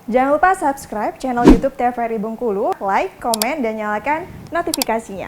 Jangan lupa subscribe channel YouTube TVRI Bengkulu, like, komen, dan nyalakan notifikasinya.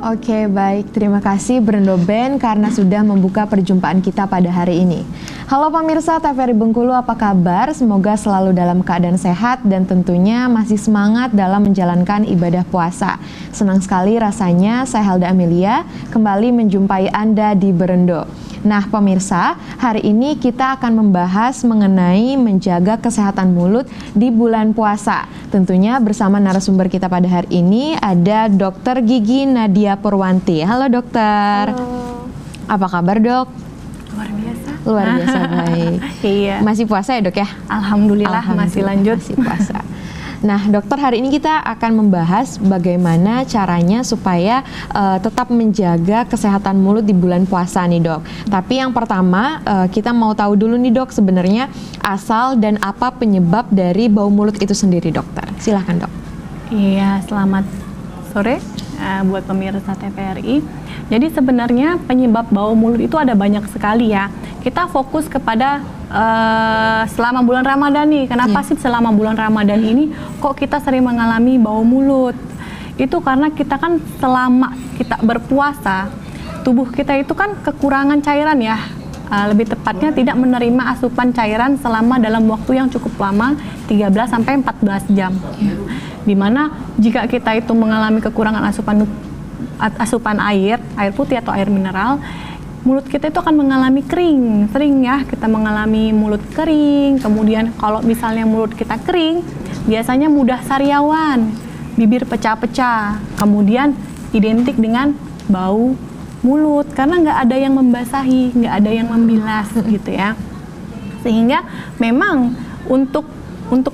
Oke, baik. Terima kasih Berendo Band karena sudah membuka perjumpaan kita pada hari ini. Halo pemirsa TVRI Bengkulu, apa kabar? Semoga selalu dalam keadaan sehat dan tentunya masih semangat dalam menjalankan ibadah puasa. Senang sekali rasanya saya Helda Amelia kembali menjumpai Anda di Berendo. Nah pemirsa, hari ini kita akan membahas mengenai menjaga kesehatan mulut di bulan puasa. Tentunya bersama narasumber kita pada hari ini ada Dr. Gigi Nadia Purwanti. Halo dokter. Halo. Apa kabar dok? Luar biasa. Luar biasa, baik. Iya. Masih puasa ya dok ya? Alhamdulillah masih lanjut. Masih puasa. Nah dokter, hari ini kita akan membahas bagaimana caranya supaya tetap menjaga kesehatan mulut di bulan puasa nih dok. Tapi yang pertama kita mau tahu dulu nih dok, sebenarnya asal dan apa penyebab dari bau mulut itu sendiri dokter. Silahkan dok. Iya, selamat sore buat pemirsa TVRI. Jadi sebenarnya penyebab bau mulut itu ada banyak sekali ya. Kita fokus kepada selama bulan Ramadan nih. Kenapa sih selama bulan Ramadan ini kok kita sering mengalami bau mulut? Itu karena kita kan selama kita berpuasa, tubuh kita itu kan kekurangan cairan ya. Lebih tepatnya tidak menerima asupan cairan selama dalam waktu yang cukup lama, 13 sampai 14 jam. Dimana jika kita itu mengalami kekurangan asupan air putih atau air mineral, mulut kita itu akan mengalami kering, sering ya kita mengalami mulut kering. Kemudian kalau misalnya mulut kita kering, biasanya mudah sariawan, bibir pecah-pecah, kemudian identik dengan bau mulut karena nggak ada yang membasahi, nggak ada yang membilas gitu ya. Sehingga memang untuk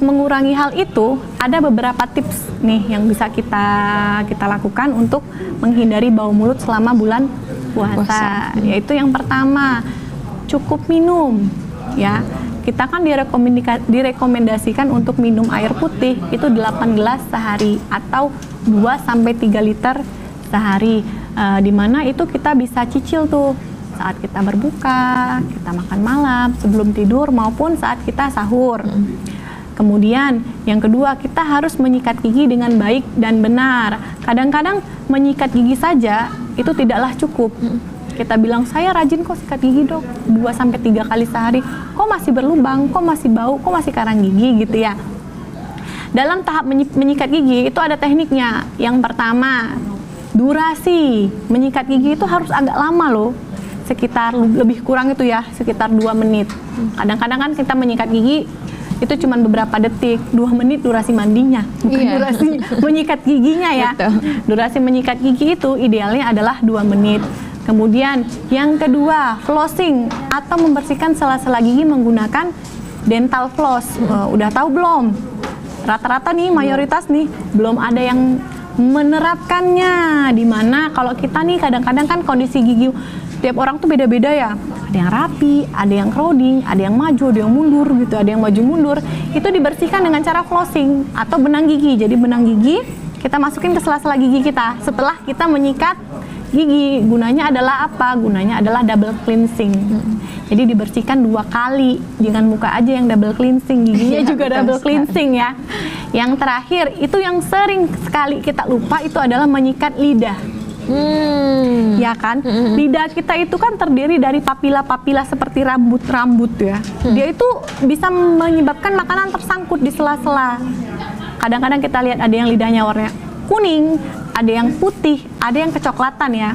mengurangi hal itu ada beberapa tips nih yang bisa kita lakukan untuk menghindari bau mulut selama bulan puasa. Yaitu yang pertama, cukup minum ya. Kita kan direkomendasikan untuk minum air putih itu 8 gelas sehari atau 2 sampai 3 liter sehari. Di mana itu kita bisa cicil tuh saat kita berbuka, kita makan malam, sebelum tidur maupun saat kita sahur. Kemudian yang kedua, kita harus menyikat gigi dengan baik dan benar. Kadang-kadang menyikat gigi saja itu tidaklah cukup. kita bilang saya rajin kok sikat gigi dok 2-3 kali sehari, kok masih berlubang, kok masih bau, kok masih karang gigi gitu ya. Dalam tahap menyikat gigi itu ada tekniknya. Yang pertama, durasi menyikat gigi itu harus agak lama loh, sekitar lebih kurang itu ya, sekitar 2 menit. Kadang-kadang kan kita menyikat gigi itu cuma beberapa detik, 2 menit durasi mandinya, bukan durasi menyikat giginya ya. Betul. Durasi menyikat gigi itu idealnya adalah 2 menit. Kemudian yang kedua, flossing atau membersihkan sela-sela gigi menggunakan dental floss. Udah tahu belum? Rata-rata nih mayoritas nih belum ada yang menerapkannya, dimana kalau kita nih kadang-kadang kan kondisi gigi tiap orang tuh beda-beda ya, ada yang rapi, ada yang crowding, ada yang maju, ada yang mundur gitu, ada yang maju mundur. Itu dibersihkan dengan cara flossing atau benang gigi. Jadi benang gigi kita masukin ke sela-sela gigi kita setelah kita menyikat gigi. Gunanya adalah apa? Gunanya adalah double cleansing. Jadi dibersihkan 2 kali, jangan muka aja yang double cleansing, giginya juga double cleansing ya. Yang terakhir, itu yang sering sekali kita lupa, itu adalah menyikat lidah. Ya kan? Lidah kita itu kan terdiri dari papila-papila seperti rambut-rambut ya. Dia itu bisa menyebabkan makanan tersangkut di sela-sela. Kadang-kadang kita lihat ada yang lidahnya warna kuning, ada yang putih, ada yang kecoklatan ya.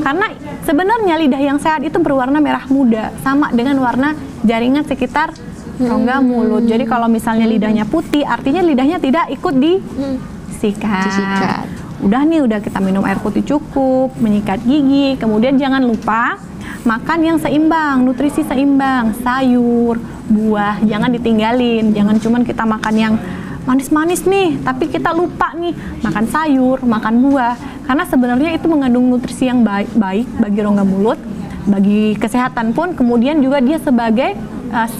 Karena sebenarnya lidah yang sehat itu berwarna merah muda, sama dengan warna jaringan sekitar rongga mulut. Jadi kalau misalnya lidahnya putih, artinya lidahnya tidak ikut disikat. Udah kita minum air putih cukup, menyikat gigi, kemudian jangan lupa makan yang seimbang, nutrisi seimbang, sayur, buah, jangan ditinggalin. Jangan cuman kita makan yang manis-manis nih, tapi kita lupa nih makan sayur, makan buah, karena sebenarnya itu mengandung nutrisi yang baik bagi rongga mulut, bagi kesehatan pun, kemudian juga dia sebagai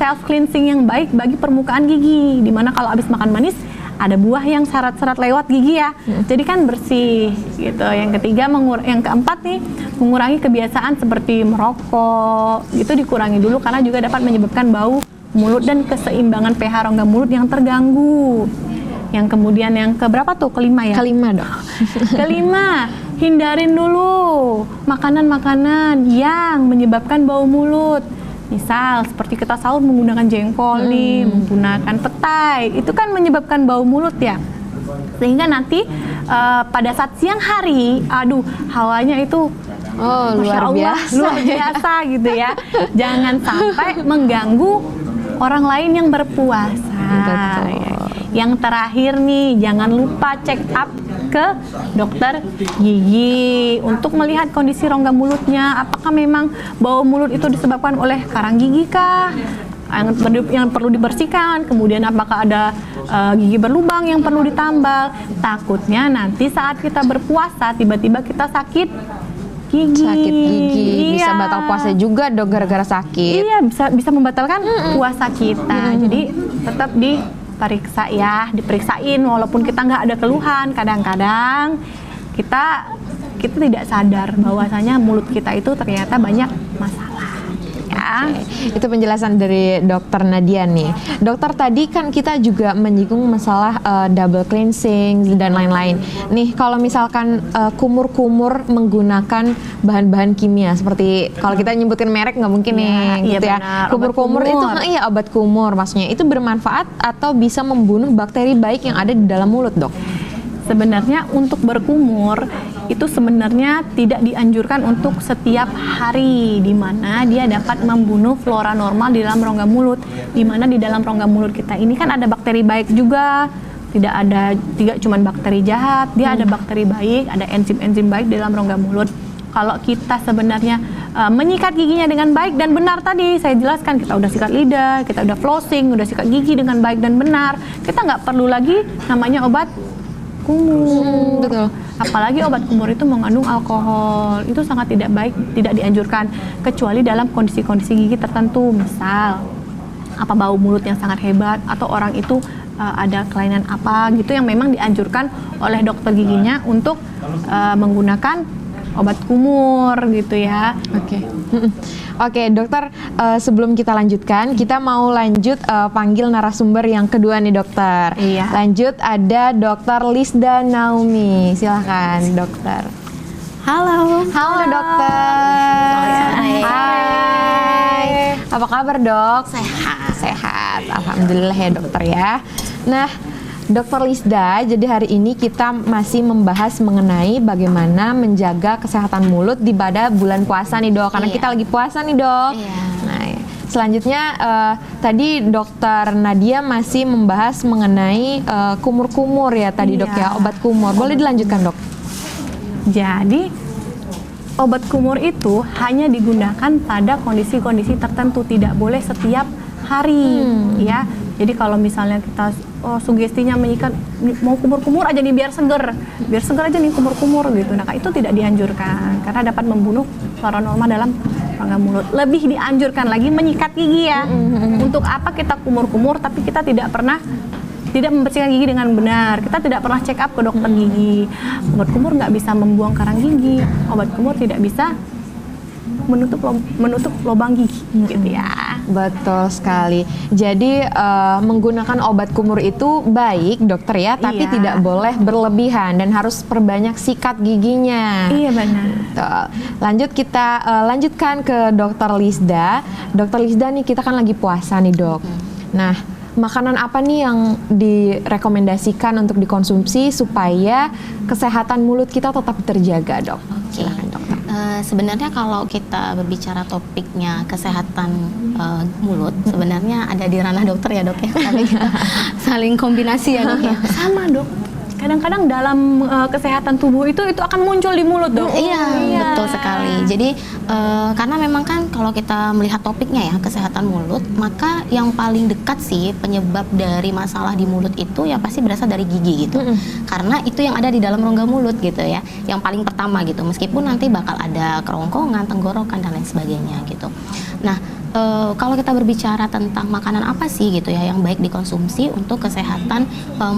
self cleansing yang baik bagi permukaan gigi, dimana kalau habis makan manis ada buah yang serat-serat lewat gigi ya, jadi kan bersih gitu. Yang ketiga, yang keempat nih, mengurangi kebiasaan seperti merokok, itu dikurangi dulu karena juga dapat menyebabkan bau mulut dan keseimbangan pH rongga mulut yang terganggu. Yang kemudian yang keberapa tuh? Kelima ya? Kelima dong. Kelima, hindarin dulu makanan-makanan yang menyebabkan bau mulut. Misal seperti kita sahur menggunakan jengkol nih, menggunakan petai, itu kan menyebabkan bau mulut ya. Sehingga nanti pada saat siang hari, hawanya itu luar biasa gitu ya. Jangan sampai mengganggu orang lain yang berpuasa. Betul. Yang terakhir nih, jangan lupa check up ke dokter gigi untuk melihat kondisi rongga mulutnya. Apakah memang bau mulut itu disebabkan oleh karang gigi kah? Yang perlu dibersihkan, kemudian apakah ada gigi berlubang yang perlu ditambal. Takutnya nanti saat kita berpuasa tiba-tiba kita sakit gigi. Bisa batal puasa juga dok gara-gara sakit. Iya, bisa membatalkan puasa kita. Jadi tetap diperiksa ya, diperiksain walaupun kita nggak ada keluhan. Kadang-kadang kita tidak sadar bahwasanya mulut kita itu ternyata banyak masalah. Ya. Itu penjelasan dari Dokter Nadia nih. Dokter, tadi kan kita juga menyinggung masalah double cleansing dan lain-lain. Nih, kalau misalkan kumur-kumur menggunakan bahan-bahan kimia seperti kalau kita nyebutin merek nggak mungkin nih, gitu ya. Kumur-kumur itu obat kumur maksudnya. Itu bermanfaat atau bisa membunuh bakteri baik yang ada di dalam mulut, Dok? Sebenarnya untuk berkumur itu sebenarnya tidak dianjurkan untuk setiap hari, di mana dia dapat membunuh flora normal di dalam rongga mulut, di mana di dalam rongga mulut kita ini kan ada bakteri baik juga, tidak cuma bakteri jahat, dia ada bakteri baik, ada enzim-enzim baik di dalam rongga mulut. Kalau kita sebenarnya menyikat giginya dengan baik dan benar, tadi saya jelaskan, kita udah sikat lidah, kita udah flossing, udah sikat gigi dengan baik dan benar, kita nggak perlu lagi namanya obat kumur. Betul. Apalagi obat kumur itu mengandung alkohol, itu sangat tidak baik, tidak dianjurkan kecuali dalam kondisi-kondisi gigi tertentu, misal bau mulut yang sangat hebat atau orang itu ada kelainan apa gitu yang memang dianjurkan oleh dokter giginya untuk menggunakan obat kumur gitu ya. Oke, dokter, sebelum kita lanjutkan, kita mau lanjut panggil narasumber yang kedua nih, dokter. Iya. Lanjut, ada Dokter Lisda Naomi. Silahkan, dokter. Halo. Halo dokter. Hai. Apa kabar dok? Sehat. Sehat. Alhamdulillah ya dokter ya. Nah, Dokter Lisda, jadi hari ini kita masih membahas mengenai bagaimana menjaga kesehatan mulut di pada bulan puasa nih dok. Karena kita lagi puasa nih dok. Nah, selanjutnya tadi Dokter Nadia masih membahas mengenai kumur-kumur ya tadi dok ya, obat kumur. Boleh dilanjutkan dok? Jadi obat kumur itu hanya digunakan pada kondisi-kondisi tertentu, tidak boleh setiap hari ya. Jadi kalau misalnya kita sugestinya mengikat mau kumur-kumur aja nih biar seger aja nih kumur-kumur gitu. Nah itu tidak dianjurkan karena dapat membunuh flora norma dalam rongga mulut. Lebih dianjurkan lagi menyikat gigi ya. Untuk apa kita kumur-kumur tapi kita tidak membersihkan gigi dengan benar. Kita tidak pernah check up ke dokter gigi. Obat kumur nggak bisa membuang karang gigi. Obat kumur tidak bisa menutup lubang gigi gitu ya. Betul sekali. Jadi menggunakan obat kumur itu baik dokter ya, tapi tidak boleh berlebihan dan harus perbanyak sikat giginya. Iya benar. Betul. Lanjut kita lanjutkan ke Dokter Lisda. Dokter Lisda nih kita kan lagi puasa nih dok. Nah, makanan apa nih yang direkomendasikan untuk dikonsumsi supaya kesehatan mulut kita tetap terjaga dok? Silakan dokter. Sebenarnya kalau kita berbicara topiknya kesehatan mulut, sebenarnya ada di ranah dokter ya dok ya, karena kita saling kombinasi ya dok ya. Sama dok. Kadang-kadang dalam kesehatan tubuh itu akan muncul di mulut dok. Iya, betul sekali. Jadi karena memang kan kalau kita melihat topiknya ya kesehatan mulut, maka yang paling dekat sih penyebab dari masalah di mulut itu ya pasti berasal dari gigi gitu. Karena itu yang ada di dalam rongga mulut gitu ya, yang paling pertama gitu. Meskipun nanti bakal ada kerongkongan, tenggorokan dan lain sebagainya gitu. Nah, kalau kita berbicara tentang makanan apa sih gitu ya yang baik dikonsumsi untuk kesehatan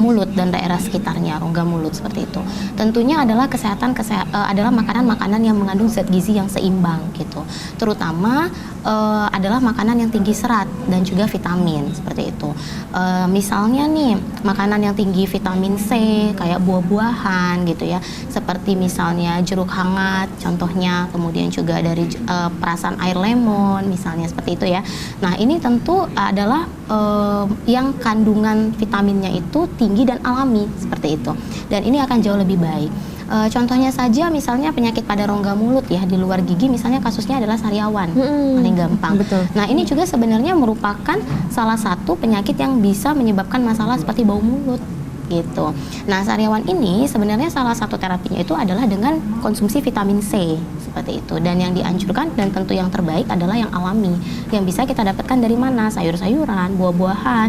mulut dan daerah sekitarnya rongga mulut seperti itu, tentunya adalah adalah makanan-makanan yang mengandung zat gizi yang seimbang gitu, terutama adalah makanan yang tinggi serat dan juga vitamin seperti itu. Misalnya nih makanan yang tinggi vitamin C kayak buah-buahan gitu ya, seperti misalnya jeruk hangat contohnya, kemudian juga dari perasan air lemon misalnya seperti itu ya. Nah ini tentu adalah yang kandungan vitaminnya itu tinggi dan alami seperti itu, dan ini akan jauh lebih baik. Contohnya saja misalnya penyakit pada rongga mulut ya di luar gigi, misalnya kasusnya adalah sariawan, paling gampang. Betul. Nah ini juga sebenarnya merupakan salah satu penyakit yang bisa menyebabkan masalah seperti bau mulut gitu. Nah sariawan ini sebenarnya salah satu terapinya itu adalah dengan konsumsi vitamin C seperti itu, dan yang dianjurkan dan tentu yang terbaik adalah yang alami yang bisa kita dapatkan dari mana, sayur-sayuran, buah-buahan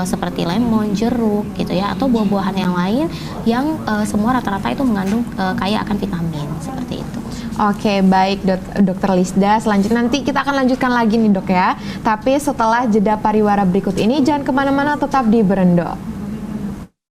seperti lemon, jeruk gitu ya, atau buah-buahan yang lain yang semua rata-rata itu mengandung kaya akan vitamin seperti itu. Oke, baik Dokter Lisda. Selanjutnya nanti kita akan lanjutkan lagi nih dok ya. Tapi setelah jeda pariwara berikut ini, jangan kemana-mana, tetap di Berendo.